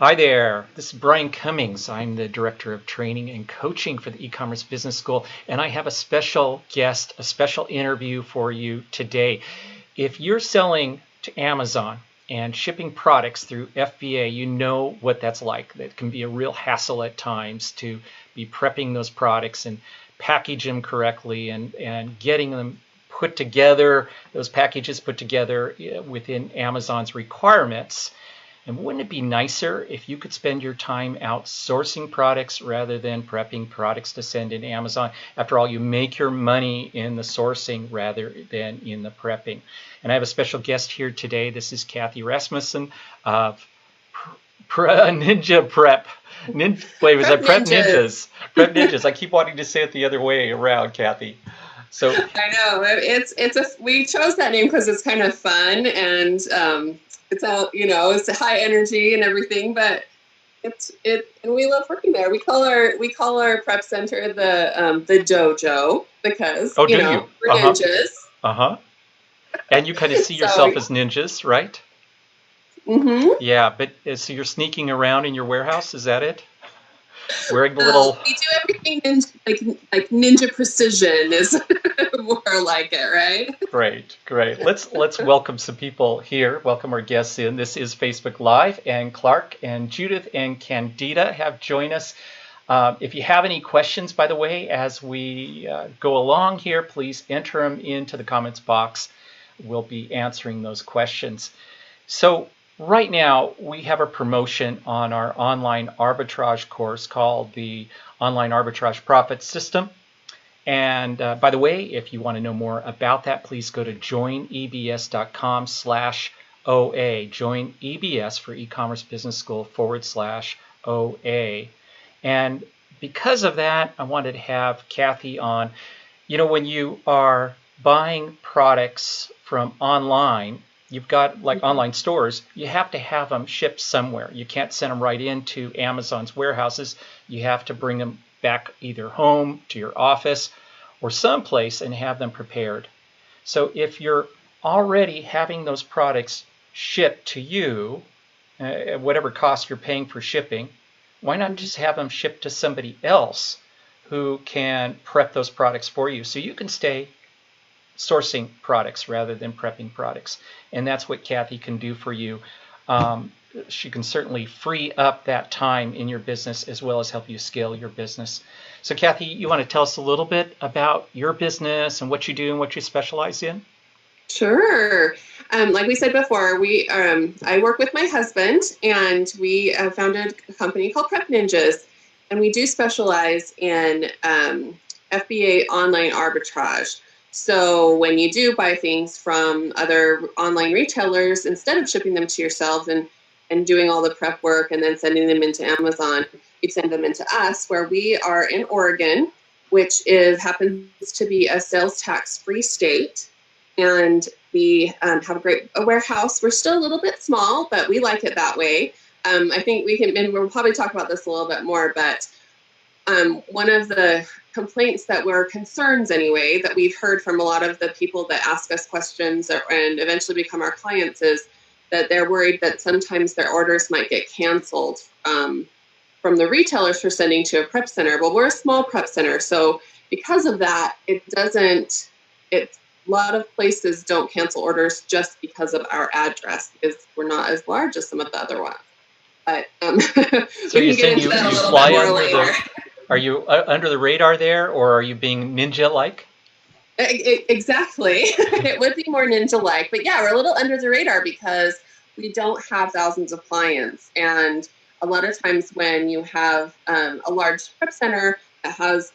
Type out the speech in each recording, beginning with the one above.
Hi there, this is Brian Cummings. I'm the Director of Training and Coaching for the E-Commerce Business School, and I have a special guest, a special interview for you today. If you're selling to Amazon and shipping products through FBA, you know what that's like. That can be a real hassle at times to be prepping those products and package them correctly and getting them put together, those packages put together within Amazon's requirements. And wouldn't it be nicer if you could spend your time outsourcing products rather than prepping products to send in Amazon? After all, you make your money in the sourcing rather than in the prepping. And I have a special guest here today. This is Kathy Rasmussen of Ninja Prep. Wait, was that Prep Ninjas? Prep Ninjas. I keep wanting to say it the other way around, Kathy. So I know we chose that name because it's kind of fun and it's it's high energy and everything, but and we love working there. We call our prep center the dojo because we're ninjas. And you kind of see yourself as ninjas, right? Mm-hmm. Yeah, but so you're sneaking around in your warehouse, is that it? Wearing the little. We do everything like ninja precision is more like it, right? Great. Let's welcome some people here. Welcome our guests in. This is Facebook Live, and Clark and Judith and Candida have joined us. If you have any questions, by the way, as we go along here, please enter them into the comments box. We'll be answering those questions. So right now, we have a promotion on our online arbitrage course called the Online Arbitrage Profit System. And by the way, if you want to know more about that, please go to joinebs.com/OA. Join EBS for E-Commerce Business School /OA. And because of that, I wanted to have Kathy on. You know, when you are buying products from online, you've got like online stores, you have to have them shipped somewhere. You can't send them right into Amazon's warehouses. You have to bring them back either home to your office or someplace and have them prepared. So if you're already having those products shipped to you, at whatever cost you're paying for shipping, why not just have them shipped to somebody else who can prep those products for you so you can stay sourcing products rather than prepping products? And that's what Kathy can do for you. She can certainly free up that time in your business as well as help you scale your business. So Kathy, you want to tell us a little bit about your business and what you do and what you specialize in? Sure. Like we said before, I work with my husband, and we founded a company called Prep Ninjas, and we do specialize in FBA online arbitrage. So when you do buy things from other online retailers, instead of shipping them to yourself and doing all the prep work and then sending them into Amazon, you send them into us, where we are in Oregon, which happens to be a sales tax-free state. And we have a warehouse. We're still a little bit small, but we like it that way. I think we'll probably talk about this a little bit more, but one of the complaints that were concerns anyway, that we've heard from a lot of the people that ask us questions and eventually become our clients, is that they're worried that sometimes their orders might get canceled from the retailers for sending to a prep center. Well, we're a small prep center, so because of that, a lot of places don't cancel orders just because of our address, because we're not as large as some of the other ones. But so you're saying you fly under are you under the radar there, or are you being ninja-like? Exactly. It would be more ninja-like, but yeah, we're a little under the radar because we don't have thousands of clients. And a lot of times when you have a large prep center that has,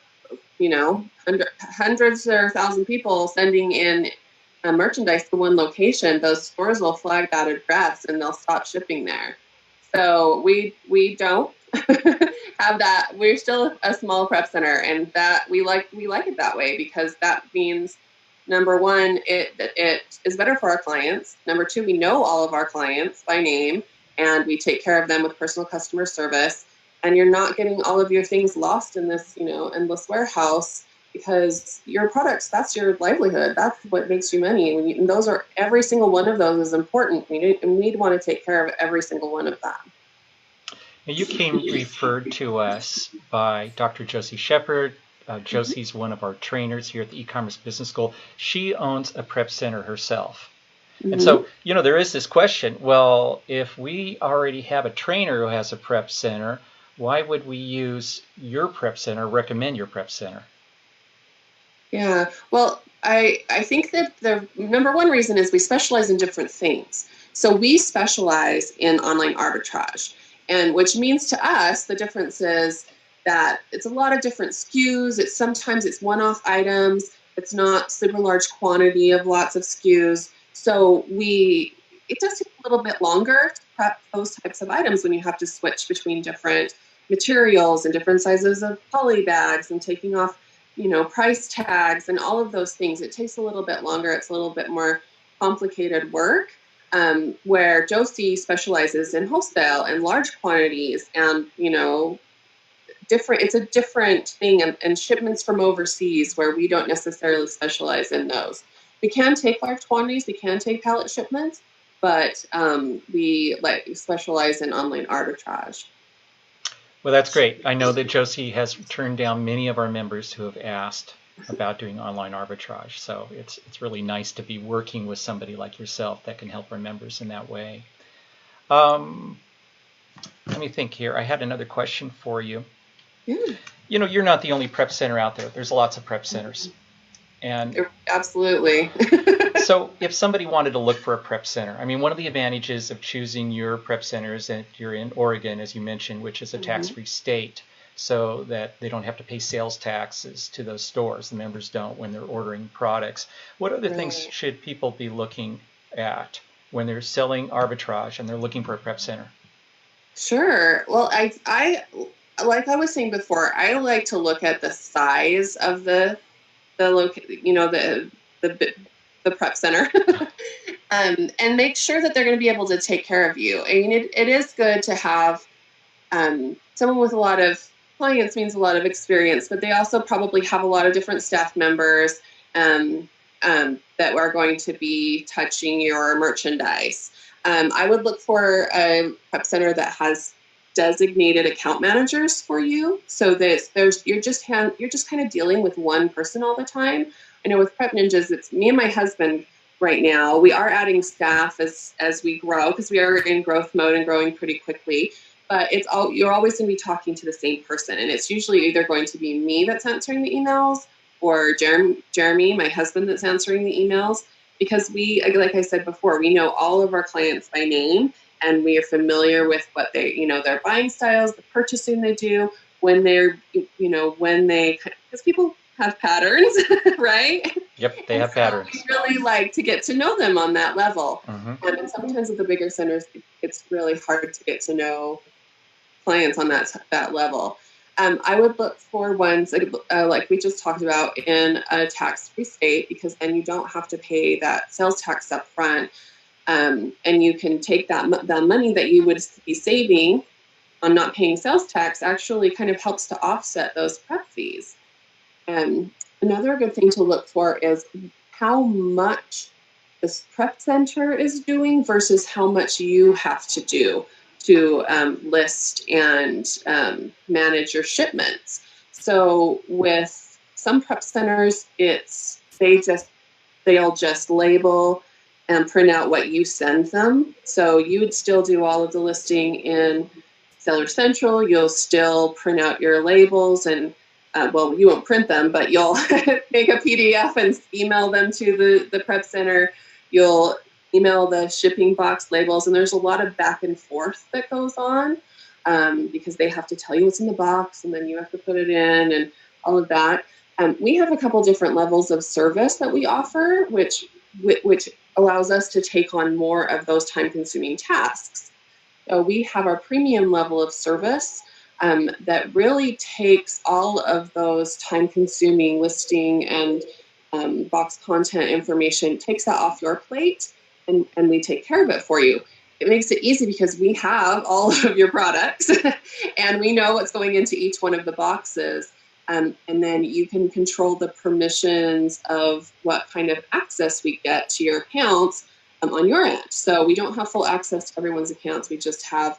hundreds or 1,000 people sending in merchandise to one location, those stores will flag that address and they'll stop shipping there. So we don't have that. We're still a small prep center, and that we like it that way, because that means, number one, it is better for our clients. Number two, we know all of our clients by name, and we take care of them with personal customer service. And you're not getting all of your things lost in this, endless warehouse, because your products, that's your livelihood. That's what makes you money. And every single one of those is important. And we'd want to take care of every single one of them. Now, you came referred to us by Dr. Josie Shepard. Josie's one of our trainers here at the E-commerce Business School. She owns a prep center herself. And so, there is this question, well, if we already have a trainer who has a prep center, why would we use your prep center, recommend your prep center? Yeah, well, I think that the number one reason is we specialize in different things. So we specialize in online arbitrage, and which means to us, the difference is that it's a lot of different SKUs. Sometimes it's one-off items. It's not super large quantity of lots of SKUs. So it does take a little bit longer to prep those types of items when you have to switch between different materials and different sizes of poly bags and taking off, price tags and all of those things. It takes a little bit longer. It's a little bit more complicated work. Where Josie specializes in wholesale and large quantities and, it's a different thing, and shipments from overseas where we don't necessarily specialize in those. We can take large quantities, we can take pallet shipments, but we specialize in online arbitrage. Well, that's great. I know that Josie has turned down many of our members who have asked about doing online arbitrage. So it's really nice to be working with somebody like yourself that can help our members in that way. Let me think here. I had another question for you. You're not the only prep center out there. There's lots of prep centers. And absolutely. So if somebody wanted to look for a prep center, one of the advantages of choosing your prep center is that you're in Oregon, as you mentioned, which is a tax-free state, so that they don't have to pay sales taxes to those stores. The members don't when they're ordering products. What other things should people be looking at when they're selling arbitrage and they're looking for a prep center? Sure. Well, I like I was saying before, I like to look at the size of the prep center, and make sure that they're going to be able to take care of you. It is good to have someone with a lot of clients, means a lot of experience, but they also probably have a lot of different staff members that are going to be touching your merchandise. I would look for a prep center that has designated account managers for you, so that you're just kind of dealing with one person all the time. I know with Prep Ninjas, it's me and my husband right now. We are adding staff as we grow, because we are in growth mode and growing pretty quickly. But you're always going to be talking to the same person, and it's usually either going to be me that's answering the emails or Jeremy, my husband, that's answering the emails, because like I said before, we know all of our clients by name, and we are familiar with what their buying styles, the purchasing they do, because people have patterns, right? Yep, they have patterns. We really like to get to know them on that level. And sometimes with the bigger centers, it's really hard to get to know clients on that level. I would look for ones like we just talked about in a tax-free state, because then you don't have to pay that sales tax up front. And you can take that money that you would be saving on not paying sales tax actually kind of helps to offset those prep fees. Another good thing to look for is how much this prep center is doing versus how much you have to do to list and manage your shipments. So with some prep centers, they'll just label and print out what you send them. So you would still do all of the listing in Seller Central. You'll still print out your labels and you won't print them, but you'll make a PDF and email them to the prep center. You'll email the shipping box labels, and there's a lot of back and forth that goes on because they have to tell you what's in the box, and then you have to put it in and all of that. We have a couple different levels of service that we offer, which allows us to take on more of those time-consuming tasks. So we have our premium level of service that really takes all of those time-consuming listing and box content information, takes that off your plate, and we take care of it for you. It makes it easy because we have all of your products and we know what's going into each one of the boxes. And then you can control the permissions of what kind of access we get to your accounts on your end. So we don't have full access to everyone's accounts. We just have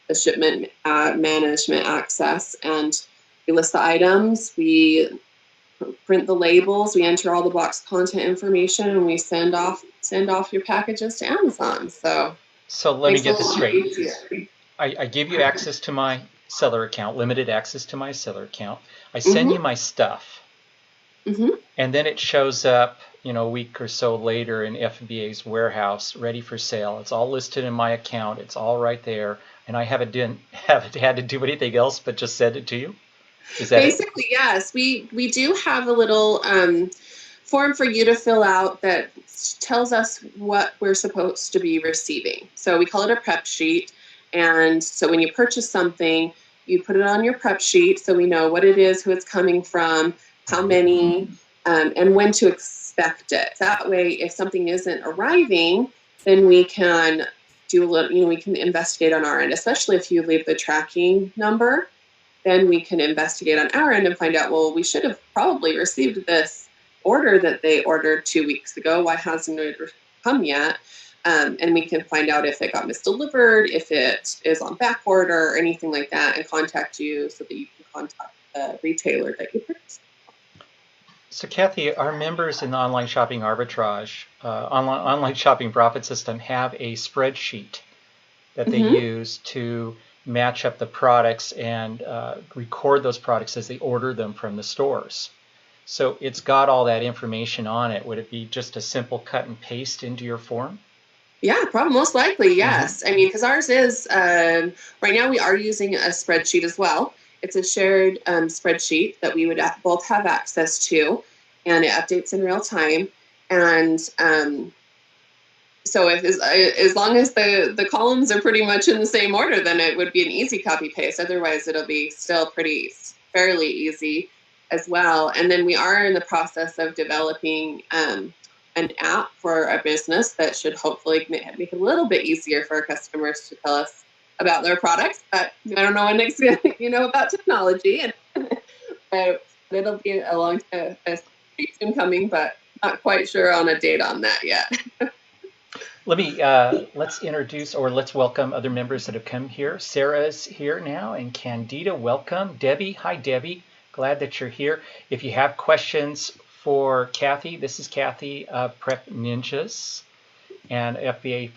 the shipment management access. And we list the items, we print the labels, we enter all the box content information, and we send off your packages to Amazon. So let me get this straight. I give you access to my seller account, limited access to my seller account. I send you my stuff. And then it shows up, a week or so later in FBA's warehouse, ready for sale. It's all listed in my account. It's all right there. And I haven't had to do anything else but just send it to you? Is that basically it? Yes. We do have a little form for you to fill out that tells us what we're supposed to be receiving. So we call it a prep sheet. And so when you purchase something, you put it on your prep sheet so we know what it is, who it's coming from, how many, and when to expect it. That way, if something isn't arriving, then we can do a little, we can investigate on our end, especially if you leave the tracking number, then we can investigate on our end and find out, well, we should have probably received this order that they ordered 2 weeks ago. Why hasn't it come yet? And we can find out if it got misdelivered, if it is on back order or anything like that, and contact you so that you can contact the retailer that you purchased. So Kathy, our members in the online shopping arbitrage, online shopping profit system have a spreadsheet that they use to match up the products and record those products as they order them from the stores. So it's got all that information on it. Would it be just a simple cut and paste into your form? Yeah, probably most likely, yes. I mean, because ours is, right now we are using a spreadsheet as well. It's a shared spreadsheet that we would both have access to, and it updates in real time. And so as long as the columns are pretty much in the same order, then it would be an easy copy paste. Otherwise, it'll be still fairly easy as well. And then we are in the process of developing an app for our business that should hopefully make it a little bit easier for our customers to tell us about their products. But I don't know when next about technology, but it'll be a long time, pretty soon coming, but not quite sure on a date on that yet. Let's introduce, or let's welcome other members that have come here. Sarah's here now, and Candida, welcome. Debbie, hi Debbie, glad that you're here. If you have questions for Kathy, this is Kathy of Prep Ninjas and FBA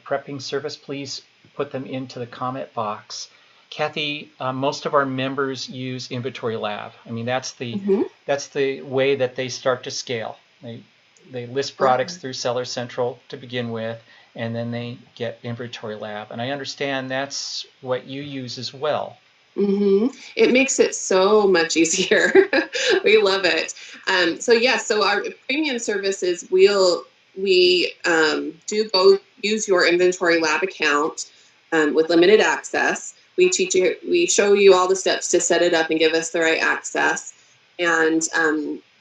prepping service, please put them into the comment box. Kathy, most of our members use Inventory Lab. I mean, that's the way that they start to scale. They list products through Seller Central to begin with, and then they get Inventory Lab. And I understand that's what you use as well. It makes it so much easier. We love it. So our premium services, we do go use your Inventory Lab account with limited access. We show you all the steps to set it up and give us the right access. And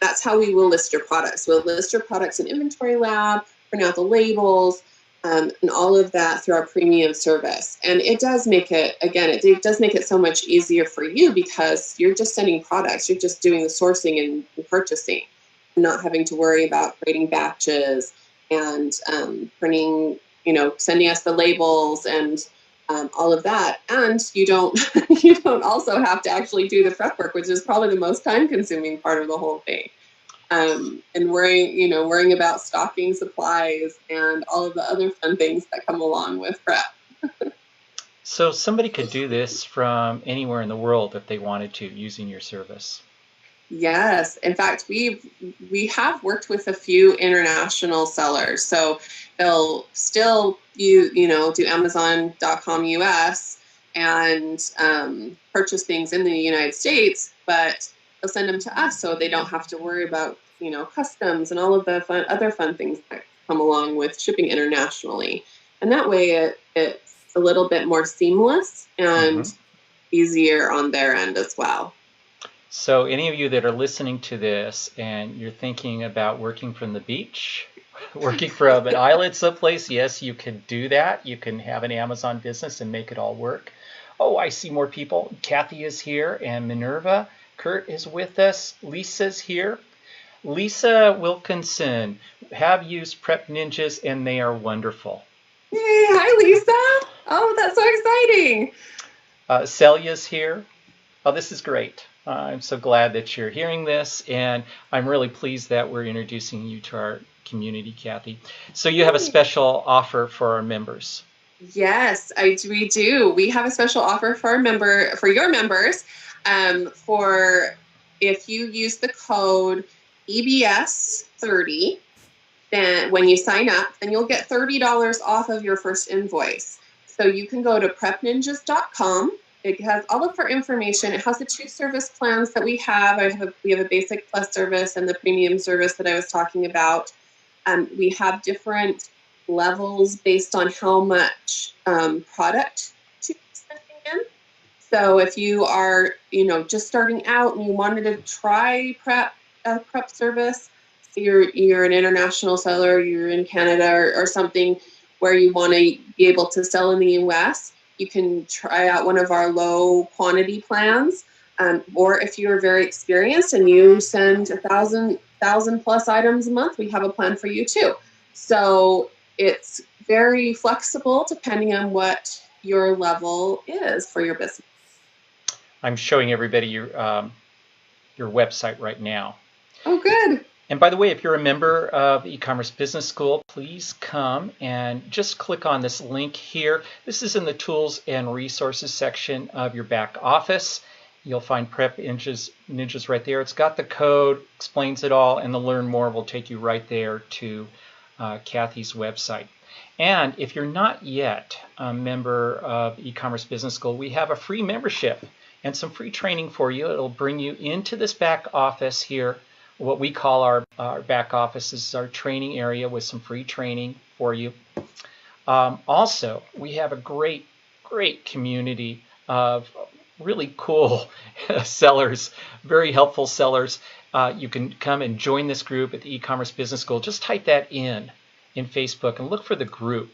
that's how we will list your products. We'll list your products in Inventory Lab, print out the labels, and all of that through our premium service. And it does make it, again, it does make it so much easier for you because you're just sending products. You're just doing the sourcing and purchasing, not having to worry about creating batches and printing, sending us the labels and all of that. And you don't also have to actually do the prep work, which is probably the most time-consuming part of the whole thing. And worrying about stocking supplies and all of the other fun things that come along with prep. So somebody could do this from anywhere in the world if they wanted to, using your service. Yes. In fact, we have worked with a few international sellers. So they'll still do Amazon.com US and purchase things in the United States, but they'll send them to us so they don't have to worry about customs and all of the other fun things that come along with shipping internationally. And that way it's a little bit more seamless and easier on their end as well. So any of you that are listening to this and you're thinking about working from the beach, working from an island someplace, yes, you can do that. You can have an Amazon business and make it all work. Oh, I see more people. Kathy is here and Minerva. Kurt is with us. Lisa's here. Lisa Wilkinson, have used Prep Ninjas and they are wonderful. Hey, hi, Lisa. Oh, that's so exciting. Celia's here. Oh, this is great. I'm so glad that you're hearing this, and I'm really pleased that we're introducing you to our community, Kathy. So you have a special offer for our members. Yes, we do. We have a special offer for your members. For if you use the code EBS30, then when you sign up, then you'll get $30 off of your first invoice. So you can go to prepninjas.com. It has all of our information. It has the 2 service plans that we have. We have a basic plus service and the premium service that I was talking about. We have different levels based on how much product to be sending in. So if you are, just starting out and you wanted to try prep service, so you're an international seller, you're in Canada or something where you want to be able to sell in the US, you can try out one of our low quantity plans. Or if you're very experienced and you send 1,000 plus items a month, we have a plan for you too. So it's very flexible depending on what your level is for your business. I'm showing everybody your website right now. Oh, good. And by the way, if you're a member of E-commerce Business School, please come and just click on this link here. This is in the Tools and Resources section of your back office. You'll find Prep Ninjas right there. It's got the code, explains it all, and the Learn More will take you right there to Kathy's website. And if you're not yet a member of E-commerce Business School, we have a free membership and some free training for you. It'll bring you into this back office here. What we call our back office is our training area with some free training for you. Also, we have a great community of really cool sellers, very helpful sellers. You can come and join this group at the E-commerce Business School. Just type that in Facebook and look for the group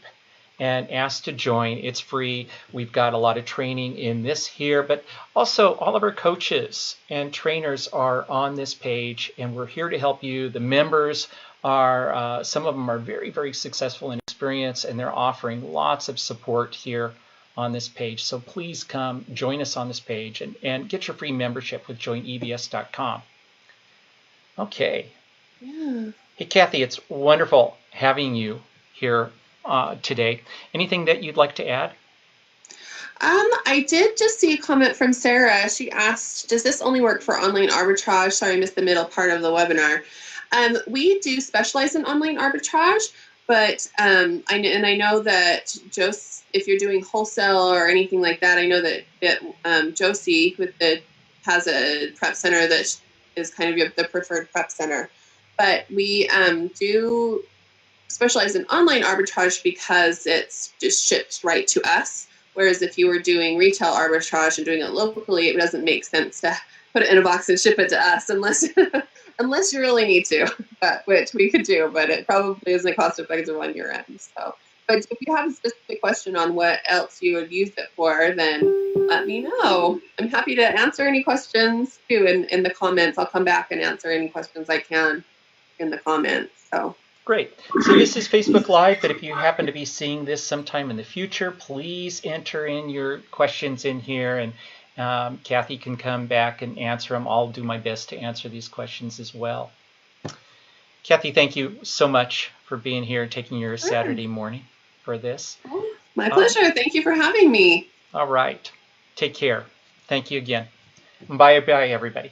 and ask to join. It's free. We've got a lot of training in this here, but also all of our coaches and trainers are on this page, and we're here to help you. The members are, some of them are very successful in experience, and they're offering lots of support here on this page. So please come join us on this page and get your free membership with joinebs.com. Okay. Yeah. Hey, Kathy, it's wonderful having you here today. Anything that you'd like to add? I did just see a comment from Sarah. She asked, does this only work for online arbitrage? Sorry, I missed the middle part of the webinar. We do specialize in online arbitrage, but I know that if you're doing wholesale or anything like that, I know that Josie has a prep center that is kind of the preferred prep center. But we do specialize in online arbitrage because it's just shipped right to us. Whereas if you were doing retail arbitrage and doing it locally, it doesn't make sense to put it in a box and ship it to us unless you really need to, which we could do, but it probably isn't cost effective on your end. So, but if you have a specific question on what else you would use it for, then let me know. I'm happy to answer any questions too in the comments. I'll come back and answer any questions I can in the comments. So. Great. So this is Facebook Live, but if you happen to be seeing this sometime in the future, please enter in your questions in here, and Kathy can come back and answer them. I'll do my best to answer these questions as well. Kathy, thank you so much for being here and taking your Saturday morning for this. My pleasure. Thank you for having me. All right. Take care. Thank you again. Bye, everybody.